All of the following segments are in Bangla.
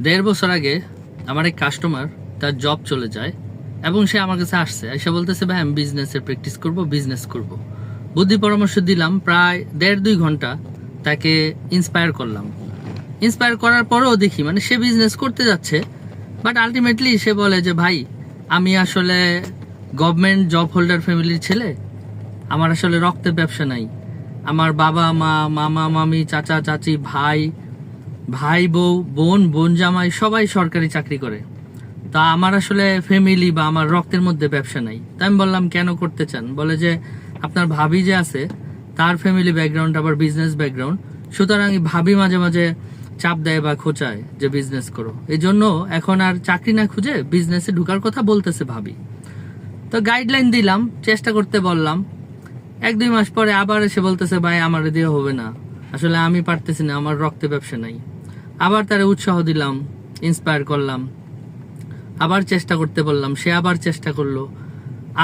দেড় বছর আগে আমার এক কাস্টমার তার জব চলে যায় এবং সে আমার কাছে আসছে, এসে বলতেছে ভাই আমি বিজনেসের প্র্যাকটিস করব, বিজনেস করব। বুদ্ধি পরামর্শ দিলাম, প্রায় 1.5-2 ঘন্টা তাকে ইন্সপায়ার করলাম। ইন্সপায়ার করার পরেও দেখি মানে সে বিজনেস করতে যাচ্ছে, বাট আলটিমেটলি সে বলে যে ভাই আমি আসলে গভর্নমেন্ট জব হোল্ডার ফ্যামিলির ছেলে, আমার আসলে রক্তের ব্যবসা নাই। আমার বাবা মা, মামা মামি, চাচা চাচি, ভাই বউ, বোন জামাই সবাই সরকারি চাকরি করে। তা আমার আসলে ফ্যামিলি বা আমার রক্তের মধ্যে ব্যবসা নাই। তা আমি বললাম কেন করতে চান? বলে যে আপনার ভাবি যে আছে তার ফ্যামিলি ব্যাকগ্রাউন্ড আবার বিজনেস ব্যাকগ্রাউন্ড, সুতরাং ভাবি মাঝে মাঝে চাপ দেয় বা খোঁচায় যে বিজনেস করো, এই জন্য এখন আর চাকরি না খুঁজে বিজনেসে ঢুকার কথা বলতেছে ভাবি। তো গাইডলাইন দিলাম, চেষ্টা করতে বললাম। 1-2 মাস পরে আবার এসে বলতেছে ভাই আমার দিয়ে হবে না, আসলে আমি পারতেছি না, আমার রক্তে ব্যবসা নাই। আবার তারা উৎসাহ দিলাম, ইন্সপায়ার করলাম, আবার চেষ্টা করতে বললাম, সে আবার চেষ্টা করলো।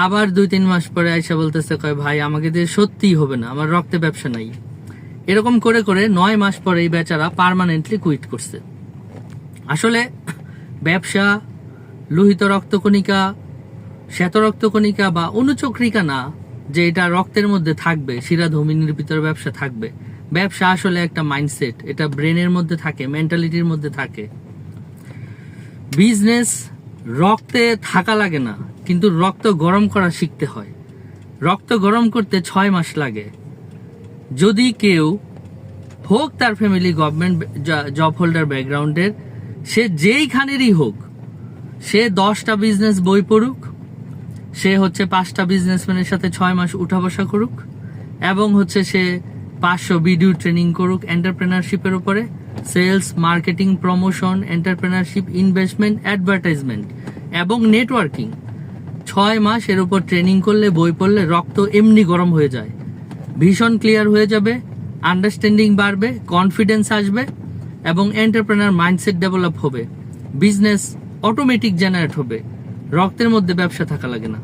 আবার 2-3 মাস পরে আইসা বলতেছে কয় ভাই আমাকে দিয়ে সত্যিই হবে না, আমার রক্তে ব্যবসা নাই। এরকম করে করে 9 মাস পরে এই বেচারা পার্মানেন্টলি কুইট করছে। আসলে ব্যবসা লোহিত রক্তকণিকা, শ্বেত রক্তকণিকা বা অনুচক্রিকা না যে এটা রক্তের মধ্যে থাকবে, শিরা ধমনীর ভিতরে ব্যবসা থাকবে। ব্যবসা আসলে একটা মাইন্ডসেট, এটা ব্রেনের মধ্যে থাকে, মেন্টালিটির মধ্যে থাকে। বিজনেস রক্তে থাকা লাগে না, কিন্তু রক্ত গরম করা শিখতে হয়। রক্ত গরম করতে 6 মাস লাগে। যদি কেউ হোক তার ফ্যামিলি গভর্নমেন্ট জব হোল্ডার ব্যাকগ্রাউন্ডের, সে যেইখানেরই হোক, সে 10টা বিজনেস বই পড়ুক, সে 5টা বিজনেসম্যানের সাথে 6 মাস উঠা বসা করুক, এবং সে 500 ভিডিও ট্রেনিং করুক এন্টারপ্রেনারশিপের উপরে, sales, marketing, promotion, entrepreneurship, investment, advertisement এবং নেটওয়ার্কিং। 6 মাস এর উপর ট্রেনিং করলে, বই পড়লে রক্ত এমনি গরম হয়ে যায়, ভীষণ ক্লিয়ার হয়ে যাবে, আন্ডারস্ট্যান্ডিং বাড়বে, কনফিডেন্স আসবে এবং এন্টারপ্রেনার মাইন্ডসেট ডেভেলপ হবে, বিজনেস অটোমেটিক জেনারেট হবে। রক্তের মধ্যে ব্যবসা থাকা লাগে না।